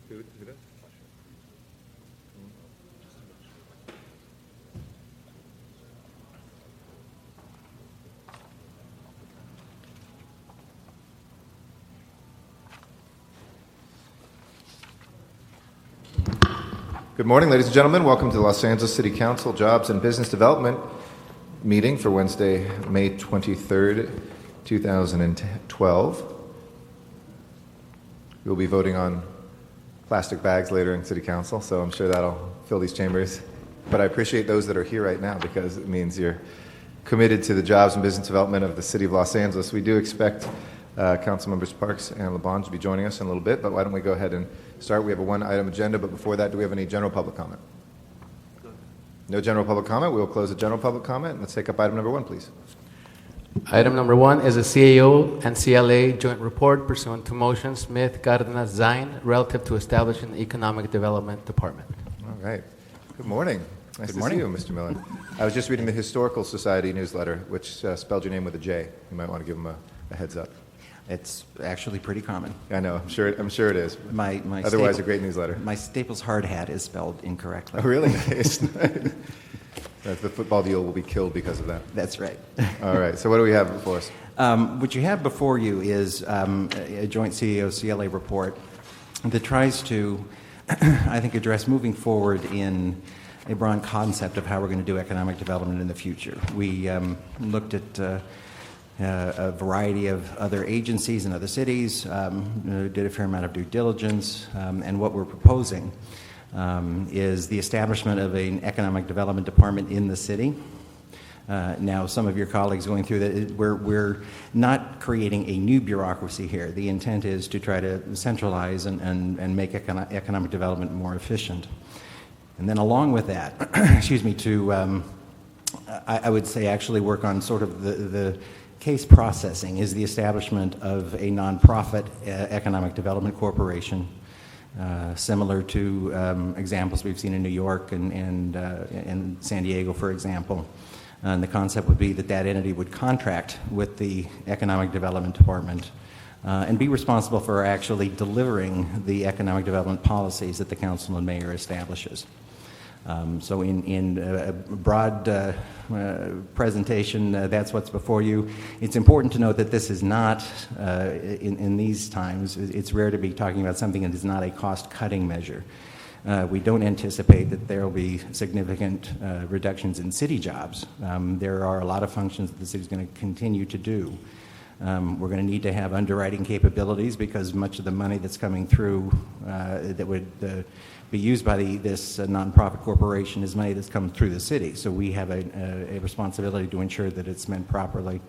Who does? Good morning, ladies and gentlemen. Welcome to the Los Angeles City Council Jobs and Business Development meeting for Wednesday, May 23rd, 2012. We'll be voting on plastic bags later in City Council, so I'm sure that'll fill these chambers. But I appreciate those that are here right now because it means you're committed to the jobs and business development of the City of Los Angeles. We do expect Council Members Parks and LeBon to be joining us in a little bit, but why don't we go ahead and start. We have a one-item agenda, but before that, do we have any general public comment? No general public comment. We will close the general public comment. Let's take up item number 1, please. Item number 1 is a CAO and CLA joint report pursuant to motion Smith, Cardenas, Zine, relative to establishing the Economic Development Department. All right. Good morning. Nice to see you, Mr. Miller. I was just reading the Historical Society newsletter, which spelled your name with a J. You might want to give them a heads up. It's actually pretty common. I know. I'm sure it is. My Otherwise, a great newsletter. My Staples hard hat is spelled incorrectly. Oh, really? Nice. The football deal will be killed because of that. That's right. All right. So what do we have before us? What you have before you is a joint CEO-CLA report that tries to, I think, address moving forward in a broad concept of how we're going to do economic development in the future. We looked at a variety of other agencies in other cities, did a fair amount of due diligence, and what we're proposing is the establishment of an economic development department in the city. Now, some of your colleagues going through that, we're not creating a new bureaucracy here. The intent is to try to centralize and make economic development more efficient. And then along with that, I would say actually work on sort of the case processing is the establishment of a nonprofit economic development corporation, similar to examples we've seen in New York and San Diego, for example. And the concept would be that entity would contract with the economic development department and be responsible for actually delivering the economic development policies that the council and mayor establishes. So in a broad presentation, that's what's before you. It's important to note that this is not, in these times, it's rare to be talking about something that is not a cost-cutting measure. We don't anticipate that there will be significant reductions in city jobs. There are a lot of functions that the city is going to continue to do. We're going to need to have underwriting capabilities because much of the money that's coming through that would be used by this nonprofit corporation is money that's come through the city. So we have a responsibility to ensure that it's spent properly.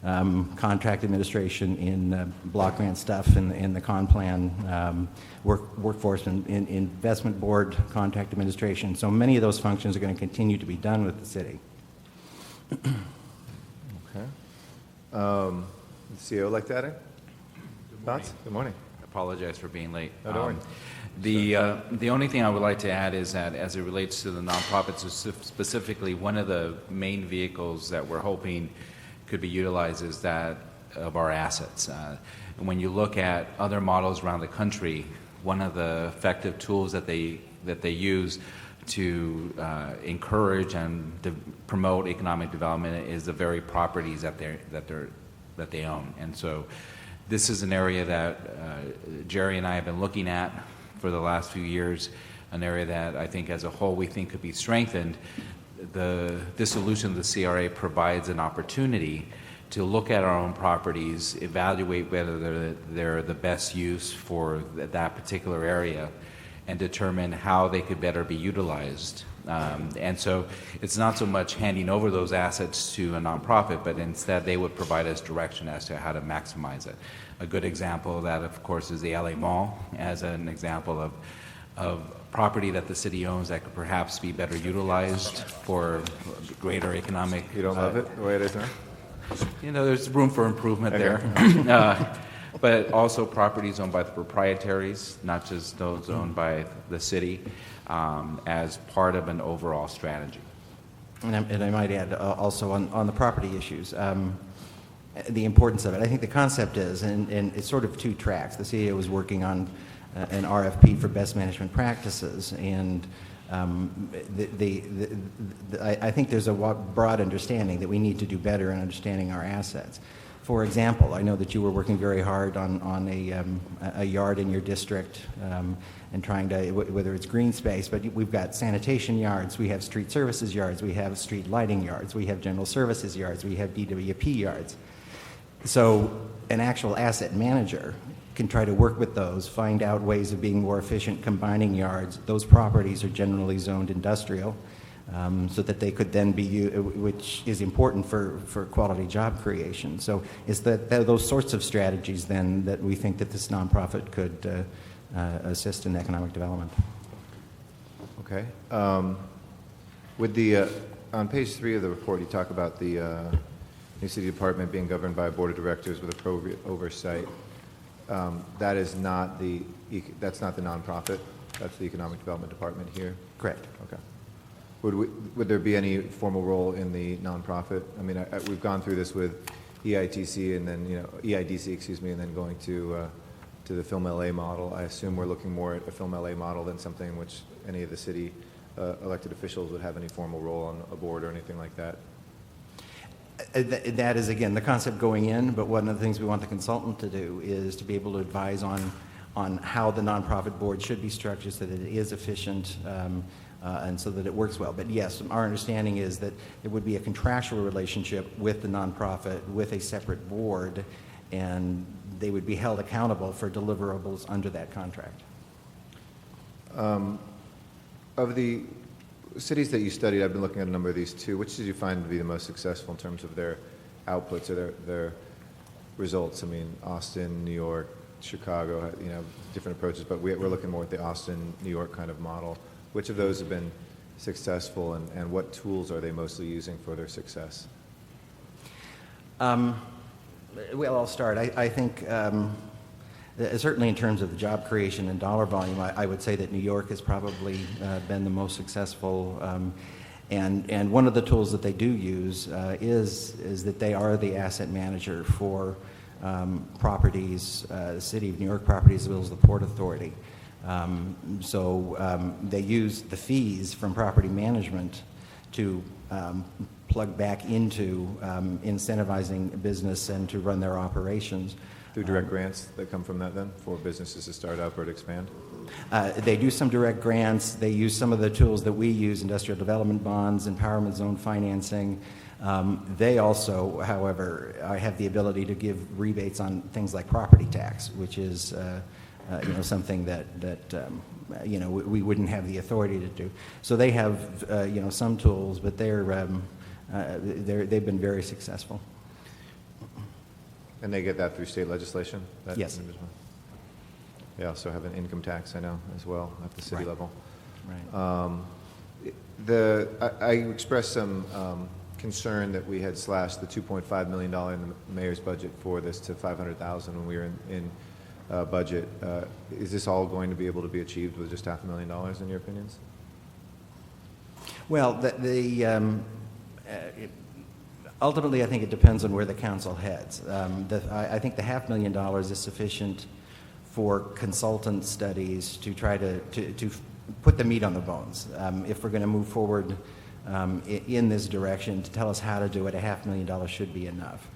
Contract administration in block grant stuff in the con plan, workforce and investment board, contract administration. So many of those functions are going to continue to be done with the city. Okay. The CEO like that? Thoughts? Good morning. I apologize for being late. No, don't worry. The only thing I would like to add is that as it relates to the nonprofits, specifically one of the main vehicles that we're hoping could be utilized is that of our assets. And when you look at other models around the country, one of the effective tools that they use to encourage and to promote economic development is the very properties that they own. And so this is an area that Jerry and I have been looking at for the last few years, an area that I think as a whole we think could be strengthened. The dissolution of the CRA provides an opportunity to look at our own properties, evaluate whether they're the best use for that particular area, and determine how they could better be utilized. And so it's not so much handing over those assets to a nonprofit, but instead they would provide us direction as to how to maximize it. A good example of that, of course, is the LA Mall as an example of property that the city owns that could perhaps be better utilized for greater economic... You don't love it the way it is now? You know, there's room for improvement there. But also properties owned by the proprietaries, not just those owned by the city, as part of an overall strategy. And I might add also on the property issues, the importance of it. I think the concept is, and it's sort of two tracks. The CEO is working on an RFP for best management practices, and I think there's a broad understanding that we need to do better in understanding our assets. For example, I know that you were working very hard on a yard in your district and trying to, whether it's green space, but we've got sanitation yards, we have street services yards, we have street lighting yards, we have general services yards, we have DWP yards. So an actual asset manager can try to work with those, find out ways of being more efficient, combining yards. Those properties are generally zoned industrial, so that they could then be, which is important for quality job creation. So it's those sorts of strategies then that we think that this nonprofit could assist in economic development. Okay. With the on page 3 of the report, you talk about the new city department being governed by a board of directors with appropriate oversight. That is not that's not the nonprofit. That's the economic development department here. Correct. Okay. Would there be any formal role in the nonprofit? I mean, we've gone through this with EITC and then EIDC, excuse me, and then going to the Film LA model. I assume we're looking more at a Film LA model than something in which any of the city elected officials would have any formal role on a board or anything like that. That is, again, the concept going in, but one of the things we want the consultant to do is to be able to advise on how the nonprofit board should be structured so that it is efficient and so that it works well. But yes, our understanding is that it would be a contractual relationship with the nonprofit with a separate board, and they would be held accountable for deliverables under that contract. Of the cities that you studied, I've been looking at a number of these too. Which did you find to be the most successful in terms of their outputs or their results? I mean, Austin, New York, Chicago, different approaches, but we're looking more at the Austin, New York kind of model. Which of those have been successful, and what tools are they mostly using for their success? Well, I'll start. I think certainly in terms of the job creation and dollar volume, I would say that New York has probably been the most successful. And one of the tools that they do use is that they are the asset manager for properties, the City of New York properties, as well as the Port Authority. So they use the fees from property management to plug back into incentivizing business and to run their operations. Through direct grants that come from that then for businesses to start up or to expand? They do some direct grants. They use some of the tools that we use, industrial development bonds, empowerment zone financing. They also, however, have the ability to give rebates on things like property tax, which is something that we wouldn't have the authority to do. So they have some tools, but they've been very successful. And they get that through state legislation? Yes. They also have an income tax, I know, as well at the city level. Right. I expressed some concern that we had slashed the $2.5 million in the mayor's budget for this to $500,000 when we were in budget. Is this all going to be able to be achieved with just $500,000 in your opinions? Well, ultimately, I think it depends on where the council heads. I think the $500,000 is sufficient for consultant studies to try to put the meat on the bones. If we're going to move forward in this direction, to tell us how to do it, $500,000 should be enough.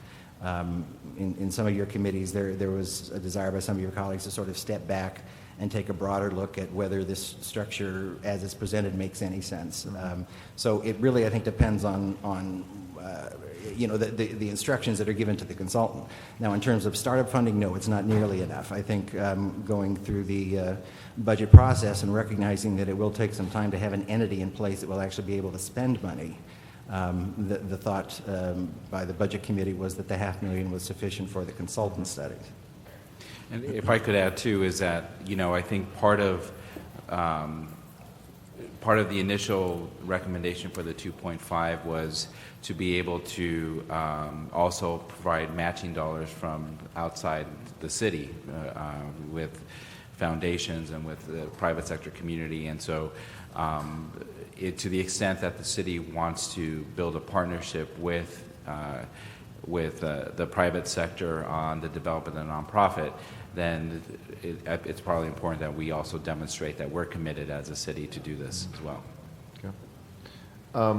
In some of your committees, there was a desire by some of your colleagues to sort of step back and take a broader look at whether this structure, as it's presented, makes any sense. So it really, I think, depends on the instructions that are given to the consultant. Now, in terms of startup funding, no, it's not nearly enough. I think going through the budget process and recognizing that it will take some time to have an entity in place that will actually be able to spend money, the thought by the budget committee was that the $500,000 was sufficient for the consultant studies. And if I could add too, is that I think part of the initial recommendation for the 2.5 was to be able to also provide matching dollars from outside the city with foundations and with the private sector community. And so to the extent that the city wants to build a partnership with the private sector on the development of the nonprofit, then it's probably important that we also demonstrate that we're committed as a city to do this as well.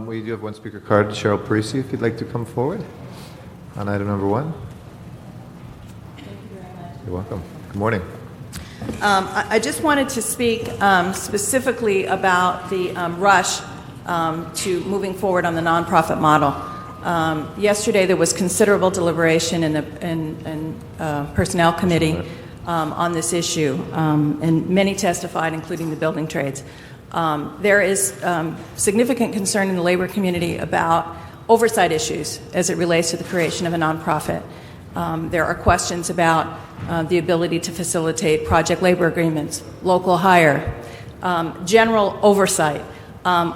We do have one speaker card, Cheryl Parisi, if you'd like to come forward on item number 1. Thank you very much. You're welcome. Good morning. I just wanted to speak specifically about the rush to moving forward on the nonprofit model. Yesterday there was considerable deliberation in the Personnel Committee on this issue, and many testified, including the building trades. There is significant concern in the labor community about oversight issues as it relates to the creation of a nonprofit. There are questions about the ability to facilitate project labor agreements, local hire, general oversight.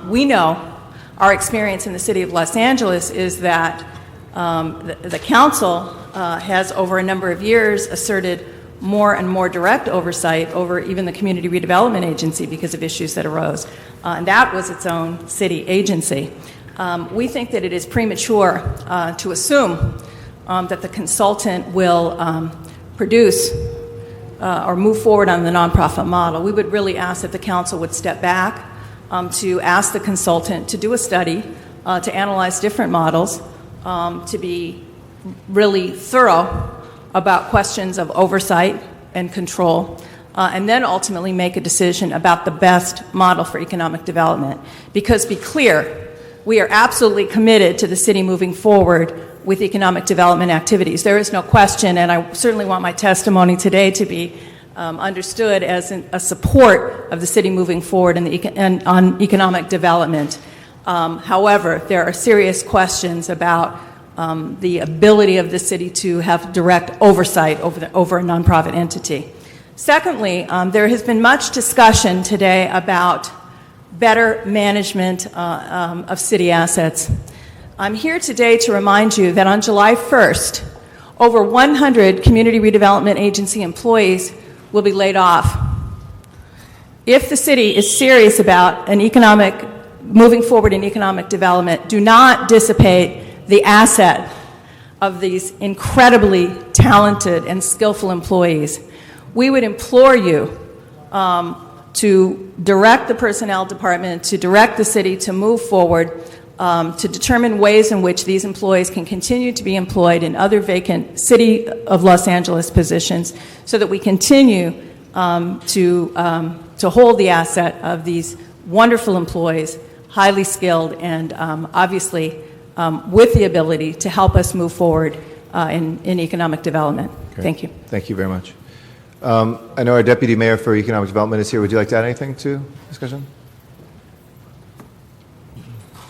We know our experience in the city of Los Angeles is that the council has over a number of years asserted more and more direct oversight over even the Community Redevelopment Agency because of issues that arose. And that was its own city agency. We think that it is premature to assume that the consultant will produce or move forward on the nonprofit model. We would really ask that the council would step back to ask the consultant to do a study, to analyze different models, to be really thorough about questions of oversight and control, and then ultimately make a decision about the best model for economic development. Because, be clear, we are absolutely committed to the city moving forward with economic development activities. There is no question, and I certainly want my testimony today to be understood as a support of the city moving forward on economic development. However, there are serious questions about the ability of the city to have direct oversight over a nonprofit entity. Secondly, there has been much discussion today about better management of city assets. I'm here today to remind you that on July 1st, over 100 Community Redevelopment Agency employees will be laid off. If the city is serious about moving forward in economic development, do not dissipate the asset of these incredibly talented and skillful employees. We would implore you to direct the personnel department, to direct the city to move forward, to determine ways in which these employees can continue to be employed in other vacant City of Los Angeles positions so that we continue to hold the asset of these wonderful employees, highly skilled, and obviously with the ability to help us move forward in economic development. Great. Thank you. Thank you very much. I know our Deputy Mayor for Economic Development is here. Would you like to add anything to discussion?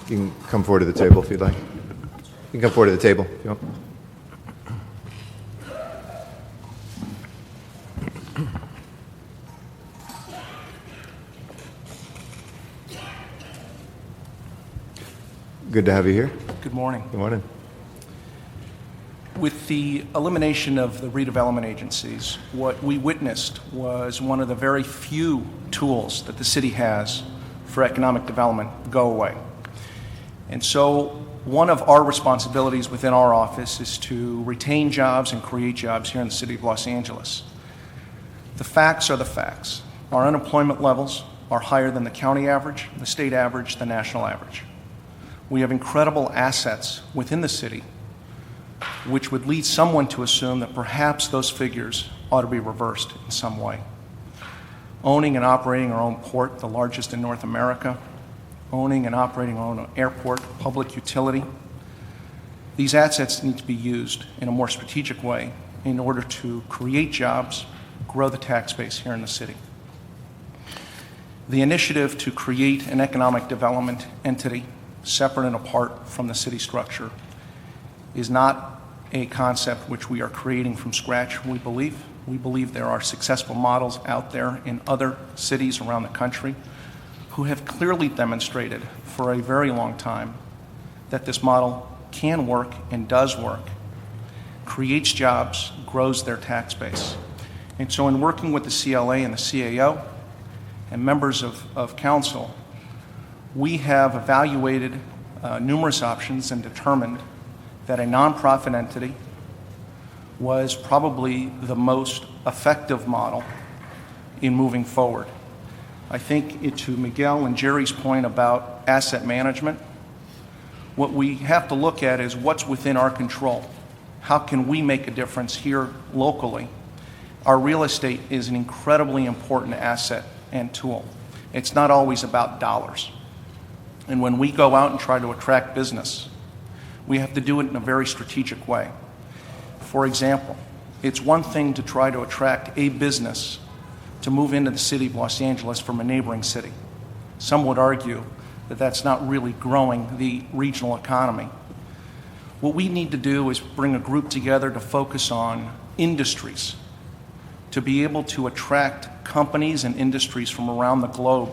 You can come forward to the table if you'd like. You can come forward to the table if you want. Good to have you here. Good morning. Good morning. With the elimination of the redevelopment agencies, what we witnessed was one of the very few tools that the city has for economic development go away. And so one of our responsibilities within our office is to retain jobs and create jobs here in the city of Los Angeles. The facts are the facts. Our unemployment levels are higher than the county average, the state average, the national average. We have incredible assets within the city, which would lead someone to assume that perhaps those figures ought to be reversed in some way. Owning and operating our own port, the largest in North America, owning and operating our own airport, public utility, these assets need to be used in a more strategic way in order to create jobs, grow the tax base here in the city. The initiative to create an economic development entity separate and apart from the city structure is not a concept which we are creating from scratch, we believe. We believe there are successful models out there in other cities around the country who have clearly demonstrated for a very long time that this model can work and does work, creates jobs, grows their tax base. And so in working with the CLA and the CAO and members of council, we have evaluated numerous options and determined that a nonprofit entity was probably the most effective model in moving forward. I think to Miguel and Jerry's point about asset management, what we have to look at is what's within our control. How can we make a difference here locally? Our real estate is an incredibly important asset and tool. It's not always about dollars. And when we go out and try to attract business, we have to do it in a very strategic way. For example, it's one thing to try to attract a business to move into the city of Los Angeles from a neighboring city. Some would argue that that's not really growing the regional economy. What we need to do is bring a group together to focus on industries, to be able to attract companies and industries from around the globe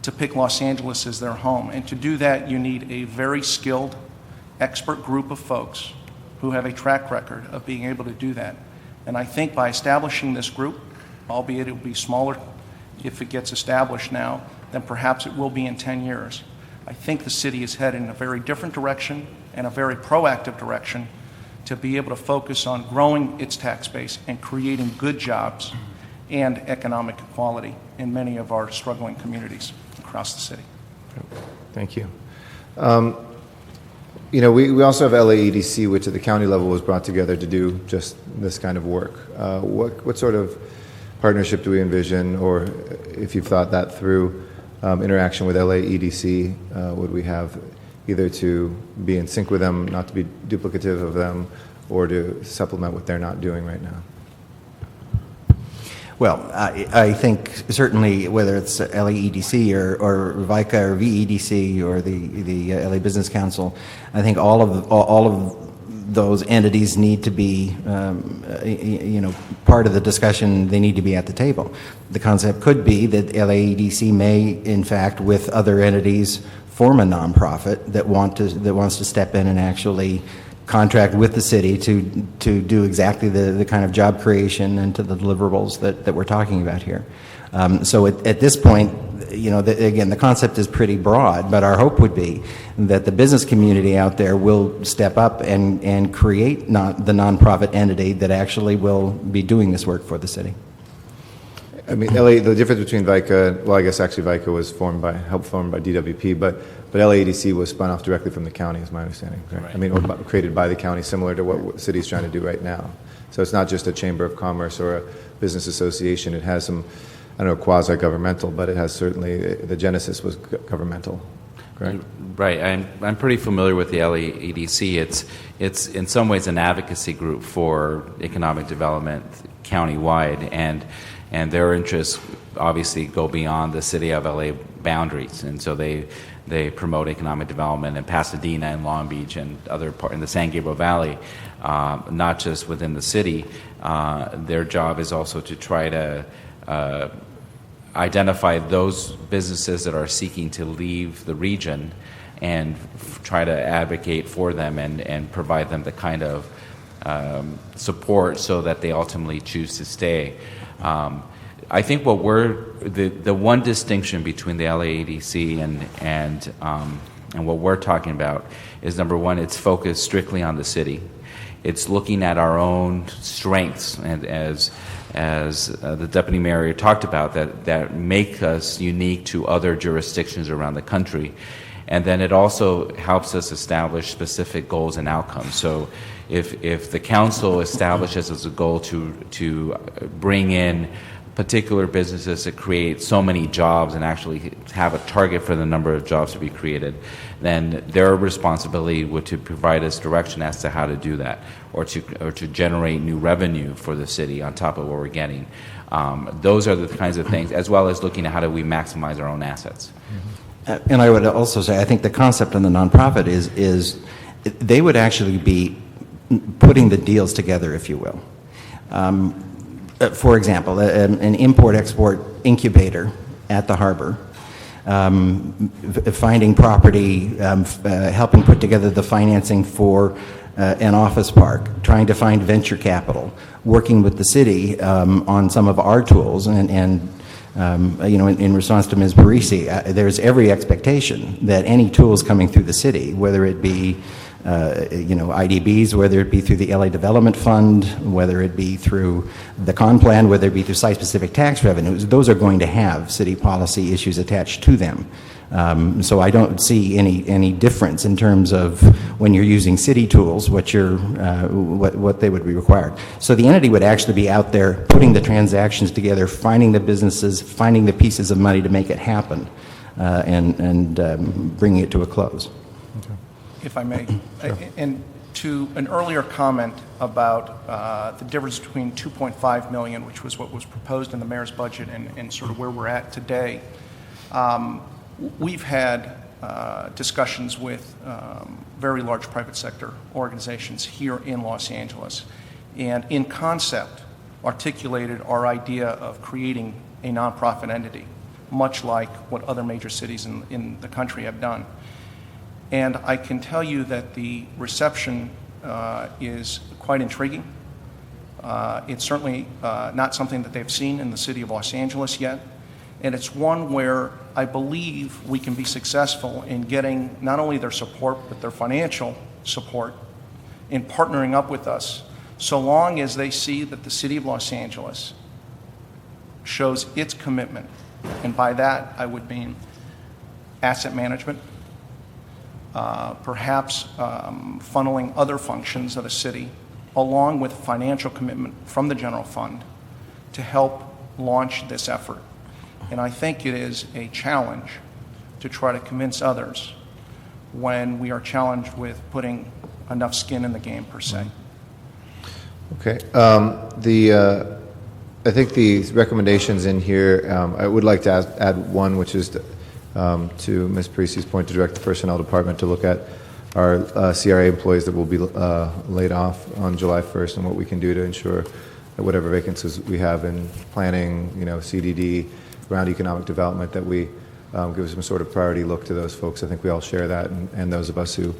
to pick Los Angeles as their home. And to do that, you need a very skilled, expert group of folks who have a track record of being able to do that. And I think by establishing this group, albeit it will be smaller if it gets established now than perhaps it will be in 10 years, I think the city is headed in a very different direction and a very proactive direction to be able to focus on growing its tax base and creating good jobs and economic equality in many of our struggling communities across the city. Thank you. We also have LAEDC, which at the county level was brought together to do just this kind of work. What sort of partnership do we envision, or if you've thought that through, interaction with LAEDC, would we have either to be in sync with them, not to be duplicative of them, or to supplement what they're not doing right now? Well, I think certainly whether it's LAEDC or VICA or VEDC or the LA Business Council, I think all of those entities need to be, part of the discussion. They need to be at the table. The concept could be that LAEDC may, in fact, with other entities, form a nonprofit that wants to step in and actually contract with the city to do exactly the kind of job creation and to the deliverables that we're talking about here. So at this point, again, the concept is pretty broad, but our hope would be that the business community out there will step up and create the nonprofit entity that actually will be doing this work for the city. I mean, the difference between VICA, well, I guess actually VICA was helped formed by DWP, but LAEDC was spun off directly from the county, is my understanding. Right? I mean, or created by the county, similar to what the city's trying to do right now. So it's not just a chamber of commerce or a business association. It has some, I don't know, quasi-governmental, but it has certainly, the genesis was governmental, correct? Right. I'm pretty familiar with the LAEDC. It's in some ways an advocacy group for economic development countywide, and their interests obviously go beyond the city of LA boundaries, and so they promote economic development in Pasadena and Long Beach and other part in the San Gabriel Valley, not just within the city. Their job is also to try to identify those businesses that are seeking to leave the region and try to advocate for them and provide them the kind of support so that they ultimately choose to stay. I think the one distinction between the LAEDC and what we're talking about is, number one, it's focused strictly on the city. It's looking at our own strengths, and as the deputy mayor talked about, that make us unique to other jurisdictions around the country. And then it also helps us establish specific goals and outcomes. So if the council establishes as a goal to bring in particular businesses that create so many jobs and actually have a target for the number of jobs to be created, then their responsibility would to provide us direction as to how to do that, or to generate new revenue for the city on top of what we're getting. Those are the kinds of things, as well as looking at how do we maximize our own assets. And I would also say, I think the concept in the nonprofit is they would actually be putting the deals together, if you will. For example, an import-export incubator at the harbor, finding property, helping put together the financing for an office park, trying to find venture capital, working with the city on some of our tools, and in response to Ms. Parisi, there's every expectation that any tools coming through the city, whether it be IDBs, whether it be through the LA Development Fund, whether it be through the con plan, whether it be through site-specific tax revenues, those are going to have city policy issues attached to them. So I don't see any difference in terms of when you're using city tools, what they would be required. So the entity would actually be out there putting the transactions together, finding the businesses, finding the pieces of money to make it happen, and bringing it to a close. If I may. And to an earlier comment about the difference between 2.5 million, which was what was proposed in the mayor's budget, and sort of where we're at today, we've had discussions with very large private sector organizations here in Los Angeles, and in concept articulated our idea of creating a nonprofit entity, much like what other major cities in the country have done. And I can tell you that the reception is quite intriguing. It's certainly not something that they've seen in the city of Los Angeles yet. And it's one where I believe we can be successful in getting not only their support, but their financial support in partnering up with us, so long as they see that the city of Los Angeles shows its commitment. And by that, I would mean asset management, perhaps funneling other functions of the city, along with financial commitment from the general fund to help launch this effort. And I think it is a challenge to try to convince others when we are challenged with putting enough skin in the game, per se. Okay. I think the recommendations in here, I would like to add one, which is to Ms. Parisi's point, to direct the personnel department to look at our CRA employees that will be laid off on July 1st, and what we can do to ensure that whatever vacancies we have in planning, CDD, around economic development, that we give some sort of priority look to those folks. I think we all share that, and those of us who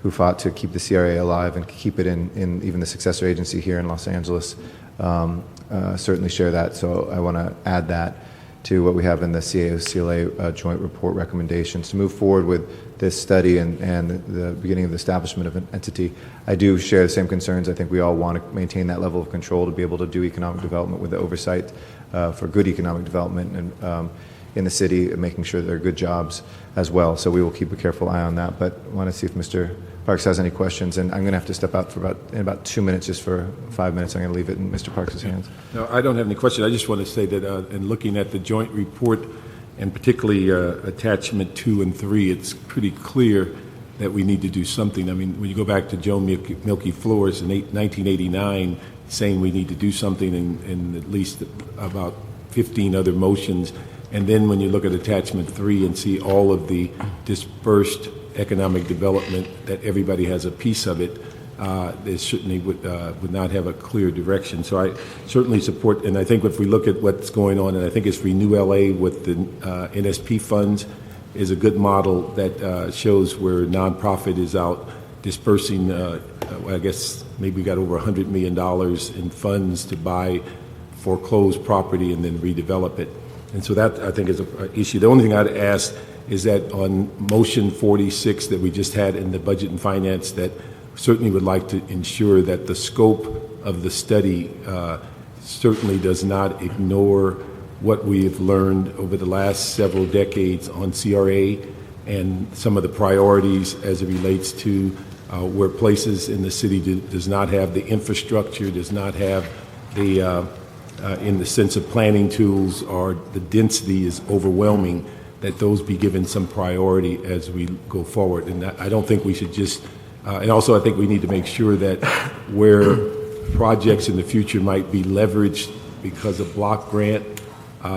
fought to keep the CRA alive and keep it in even the successor agency here in Los Angeles certainly share that. So I want to add that to what we have in the CAO-CLA joint report recommendations to move forward with this study and the beginning of the establishment of an entity. I do share the same concerns. I think we all want to maintain that level of control to be able to do economic development with the oversight for good economic development and in the city, and making sure there are good jobs as well. So we will keep a careful eye on that. But I want to see if Mr. Parks has any questions, and I'm going to have to step out in about 2 minutes, just for 5 minutes. I'm going to leave it in Mr. Parks' hands. No, I don't have any questions. I just want to say that in looking at the joint report, and particularly attachment 2 and 3, it's pretty clear that we need to do something. I mean, when you go back to Joe Milky Flores in 1989, saying we need to do something in at least about 15 other motions, and then when you look at attachment 3 and see all of the dispersed economic development, that everybody has a piece of it, it certainly would not have a clear direction. So I certainly support, and I think if we look at what's going on, and I think it's Renew LA with the NSP funds is a good model that shows where nonprofit is out dispersing, I guess maybe we got over $100 million in funds to buy foreclosed property and then redevelop it. And so that, I think, is an issue. The only thing I'd ask is that on motion 46 that we just had in the Budget and Finance, that certainly would like to ensure that the scope of the study certainly does not ignore what we have learned over the last several decades on CRA and some of the priorities as it relates to where places in the city does not have the infrastructure, does not have the in the sense of planning tools, or the density is overwhelming, that those be given some priority as we go forward. And I don't think we should just, and also I think we need to make sure that where projects in the future might be leveraged because of block grant,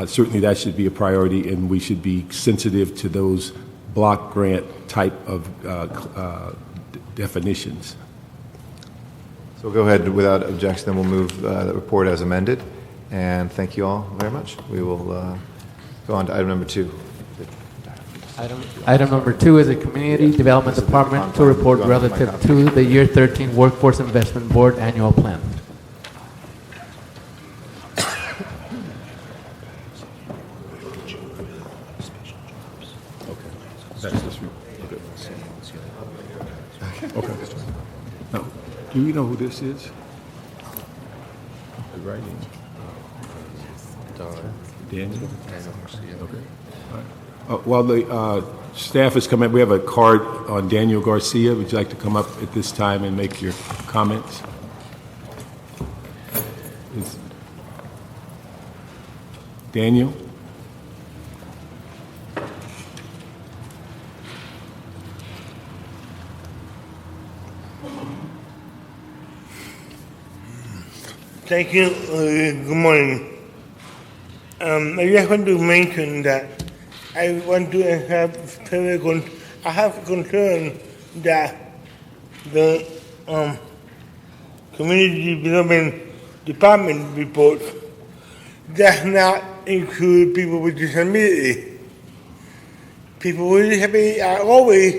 certainly that should be a priority, and we should be sensitive to those block grant type of definitions. So we'll go ahead without objection, then we'll move the report as amended. And thank you all very much. We will go on to item number 2. Item number 2 is the Community Development Department to report relative to the Year 13 Workforce Investment Board Annual Plan. Okay. Now, do we know who this is? The writing. Daniel? Okay. All right. While the staff is coming, we have a card on Daniel Garcia. Would you like to come up at this time and make your comments? Daniel? Thank you. Good morning. I just want to mention that I want to have I have a concern that the Community Development Department report does not include people with disability. People with disability are always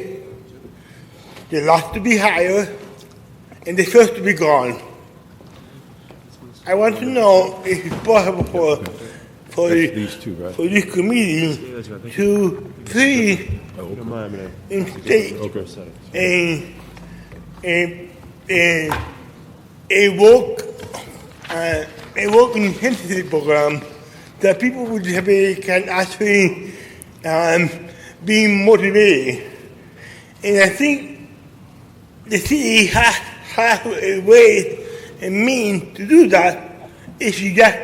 the last to be hired and the first to be gone. I want to know if it's possible for These two, right? for this committee to please instate a work intensity program that people with disability can actually be motivated. And I think the city has a way and means to do that if you just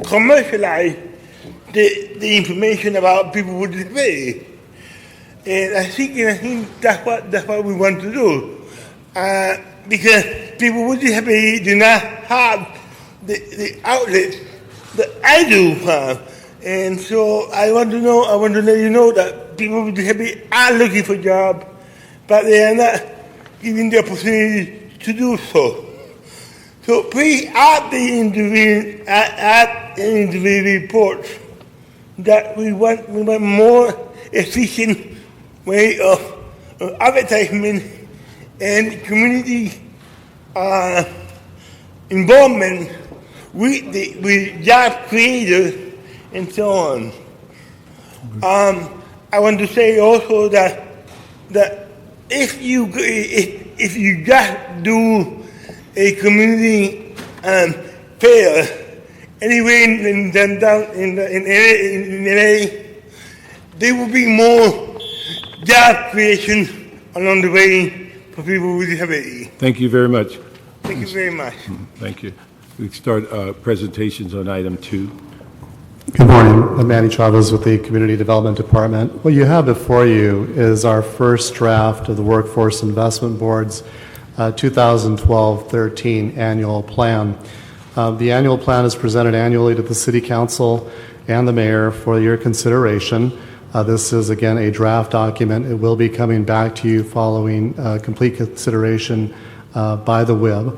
commercialize the information about people with disability. And I think that's what we want to do. Because people with disability do not have the outlets that I do have. And so I want to let you know that people with disability are looking for jobs, but they are not given the opportunity to do so. So please add the individual reports that we want more efficient way of advertisement and community involvement with job creators and so on. I want to say also that if you just do a community fair anywhere in LA, there will be more job creation along the way for people with disability. Thank you very much. Thank you very much. Thank you. We start presentations on item 2. Good morning. I'm Manny Chavez with the Community Development Department. What you have before you is our first draft of the Workforce Investment Board's 2012-13 annual plan. The annual plan is presented annually to the City Council and the Mayor for your consideration. This is, again, a draft document. It will be coming back to you following complete consideration by the WIB.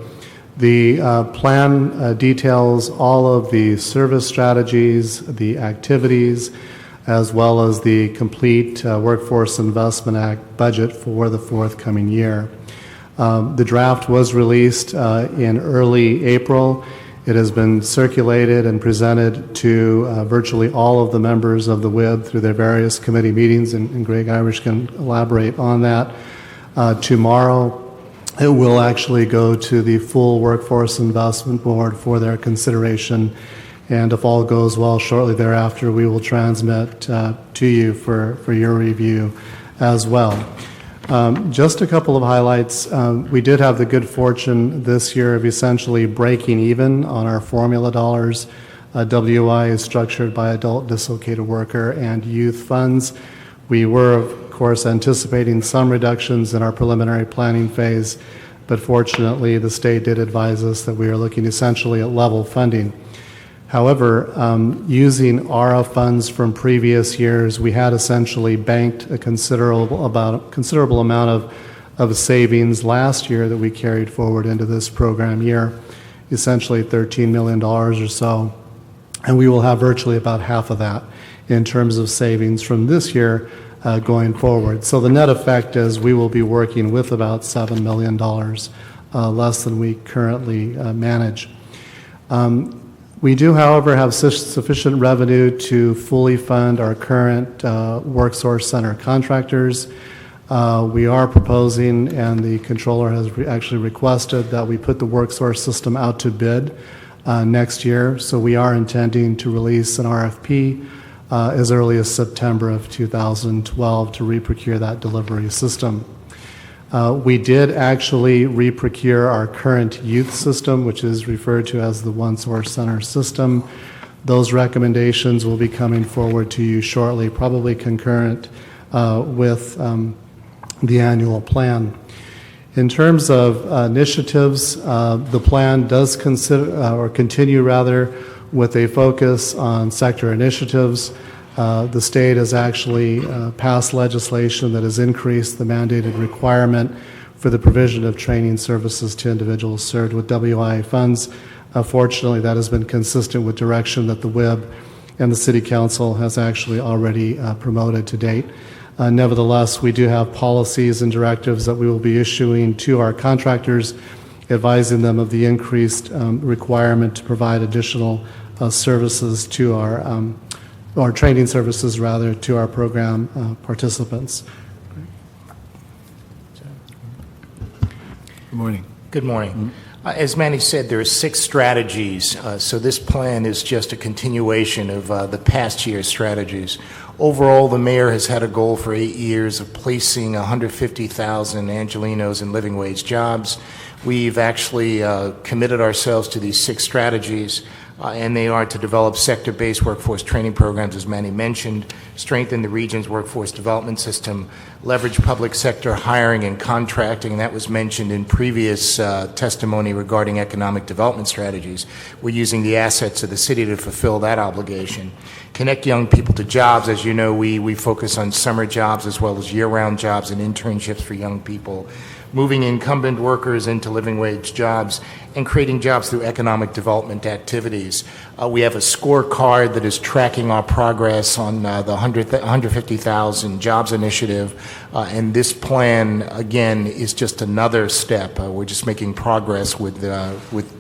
The plan details all of the service strategies, the activities, as well as the complete Workforce Investment Act budget for the forthcoming year. The draft was released in early April. It has been circulated and presented to virtually all of the members of the WIB through their various committee meetings, and Greg Irish can elaborate on that. Tomorrow, it will actually go to the full Workforce Investment Board for their consideration, and if all goes well, shortly thereafter, we will transmit to you for your review as well. Just a couple of highlights. We did have the good fortune this year of essentially breaking even on our formula dollars. WI is structured by adult dislocated worker and youth funds. We were, of course, anticipating some reductions in our preliminary planning phase, but fortunately the state did advise us that we are looking essentially at level funding. However, using ARA funds from previous years, we had essentially banked a considerable amount of savings last year that we carried forward into this program year, essentially $13 million or so. And we will have virtually about half of that in terms of savings from this year going forward. So the net effect is we will be working with about $7 million less than we currently manage. We do, however, have sufficient revenue to fully fund our current WorkSource Center contractors. We are proposing, and the controller has actually requested, that we put the work source system out to bid next year. So we are intending to release an RFP as early as September of 2012 to re-procure that delivery system. We did actually re-procure our current youth system, which is referred to as the One Source Center system. Those recommendations will be coming forward to you shortly, probably concurrent with the annual plan. In terms of initiatives, the plan does continue with a focus on sector initiatives. The state has actually passed legislation that has increased the mandated requirement for the provision of training services to individuals served with WIA funds. Fortunately, that has been consistent with direction that the WIB and the City Council has actually already promoted to date. Nevertheless, we do have policies and directives that we will be issuing to our contractors, advising them of the increased requirement to provide additional services to our training services, rather, to our program participants. Good morning. Good morning. As Manny said, there are 6 strategies, so this plan is just a continuation of the past year's strategies. Overall, the mayor has had a goal for 8 years of placing 150,000 Angelenos in living wage jobs. We've actually committed ourselves to these 6 strategies, and they are to develop sector-based workforce training programs, as Manny mentioned, strengthen the region's workforce development system, leverage public sector hiring and contracting, and that was mentioned in previous testimony regarding economic development strategies. We're using the assets of the city to fulfill that obligation. Connect young people to jobs. As you know, we focus on summer jobs as well as year-round jobs and internships for young people. Moving incumbent workers into living wage jobs, and creating jobs through economic development activities. We have a scorecard that is tracking our progress on the 150,000 jobs initiative, and this plan, again, is just another step. We're just making progress with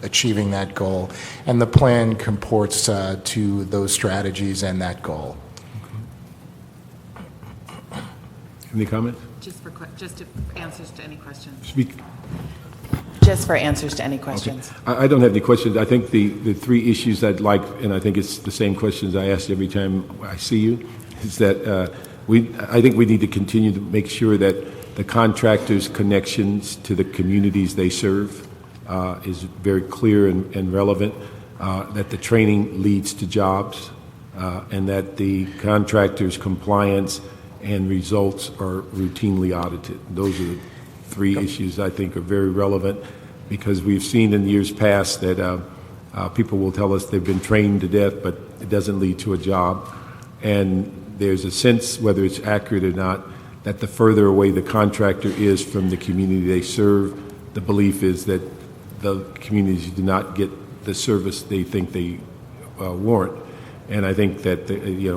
achieving that goal, and the plan comports to those strategies and that goal. Any comments? Just for answers to any questions. Speak. Just for answers to any questions. Okay. I don't have any questions. I think the 3 issues I'd like, and I think it's the same questions I ask every time I see you, is that I think we need to continue to make sure that the contractors' connections to the communities they serve is very clear and relevant, that the training leads to jobs, and that the contractors' compliance and results are routinely audited. Those are the 3 issues I think are very relevant, because we've seen in years past that people will tell us they've been trained to death, but it doesn't lead to a job. And there's a sense, whether it's accurate or not, that the further away the contractor is from the community they serve, the belief is that the communities do not get the service they think they warrant. And I think that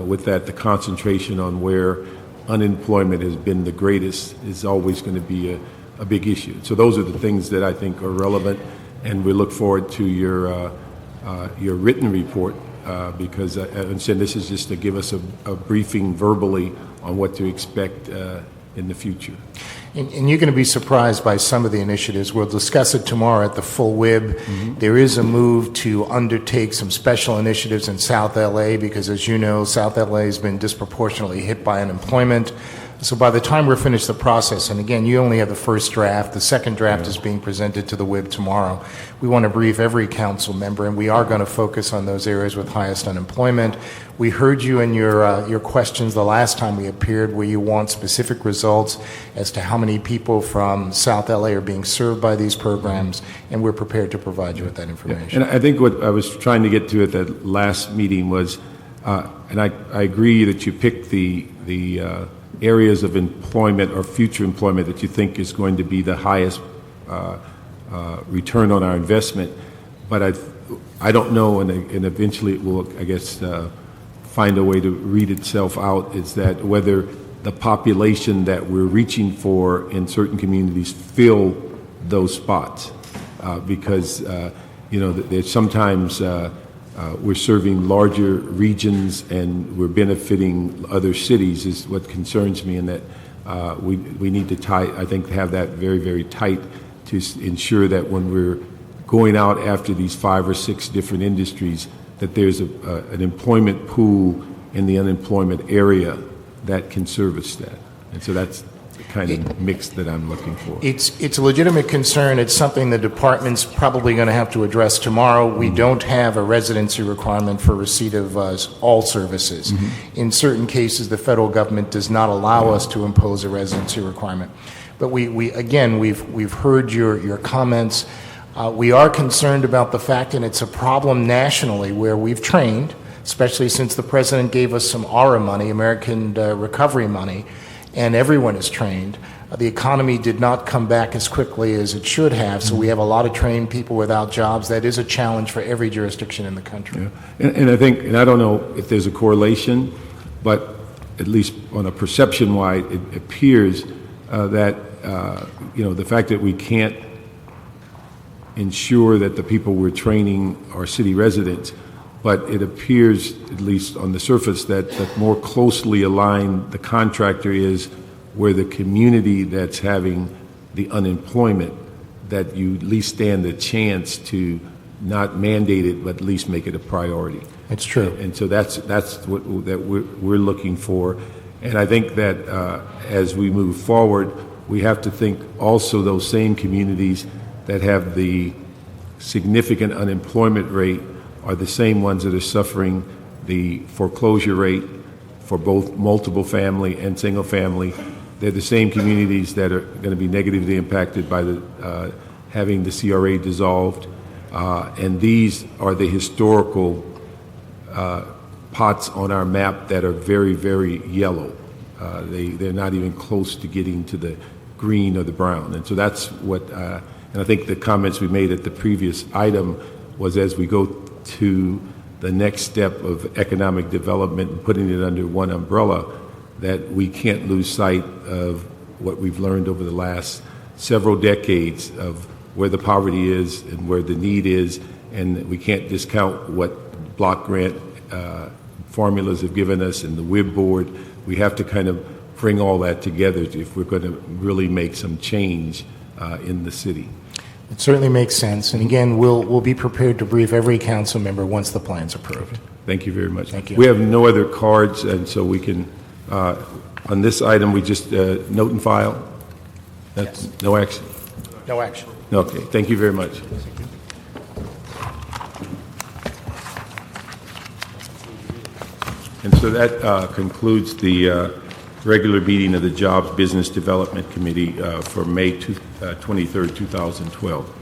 with that, the concentration on where unemployment has been the greatest is always going to be a big issue. So those are the things that I think are relevant, and we look forward to your written report, because I understand this is just to give us a briefing verbally on what to expect in the future. And you're going to be surprised by some of the initiatives. We'll discuss it tomorrow at the full WIB. Mm-hmm. There is a move to undertake some special initiatives in South LA, because, as you know, South LA has been disproportionately hit by unemployment. So by the time we're finished the process, and again, you only have the first draft, the second draft is being presented to the WIB tomorrow. We want to brief every council member, and we are going to focus on those areas with highest unemployment. We heard you in your questions the last time we appeared, where you want specific results as to how many people from South LA are being served by these programs, and we're prepared to provide you with that information. Yeah. And I think what I was trying to get to at that last meeting was, and I agree that you picked the areas of employment or future employment that you think is going to be the highest return on our investment, but I don't know, and eventually it will, I guess, find a way to read itself out, is that whether the population that we're reaching for in certain communities fill those spots, because there's sometimes we're serving larger regions and we're benefiting other cities is what concerns me, and that we need to I think, have that very, very tight to ensure that when we're going out after these 5 or 6 different industries, that there's an employment pool in the unemployment area that can service that. And so that's the kind of mix that I'm looking for. It's a legitimate concern. It's something the department's probably going to have to address tomorrow. We don't have a residency requirement for receipt of all services. In certain cases, the federal government does not allow us to impose a residency requirement. But we've heard your comments. We are concerned about the fact, and it's a problem nationally, where we've trained, especially since the president gave us some ARA money, American Recovery money, and everyone is trained. The economy did not come back as quickly as it should have, so we have a lot of trained people without jobs. That is a challenge for every jurisdiction in the country. Yeah. And I think, and I don't know if there's a correlation, but at least on a perception-wide, it appears that the fact that we can't ensure that the people we're training are city residents, but it appears, at least on the surface, that more closely aligned the contractor is where the community that's having the unemployment, that you at least stand a chance to not mandate it, but at least make it a priority. It's true. And so that's what that we're looking for. And I think that as we move forward, we have to think also those same communities that have the significant unemployment rate are the same ones that are suffering the foreclosure rate for both multiple family and single family. They're the same communities that are going to be negatively impacted by the having the CRA dissolved. And these are the historical pots on our map that are very, very yellow. They're not even close to getting to the green or the brown. And so that's what, and I think the comments we made at the previous item was as we go to the next step of economic development and putting it under one umbrella, that we can't lose sight of what we've learned over the last several decades of where the poverty is and where the need is, and we can't discount what block grant formulas have given us and the WIB board. We have to kind of bring all that together if we're going to really make some change in the city. It certainly makes sense. And again, we'll be prepared to brief every council member once the plan's approved. Thank you very much. Thank you. We have no other cards, and so we can, on this item, we just note and file? That's Yes. No action? No action. Okay, thank you very much. And so that concludes the regular meeting of the Jobs Business Development Committee for May 23rd, 2012.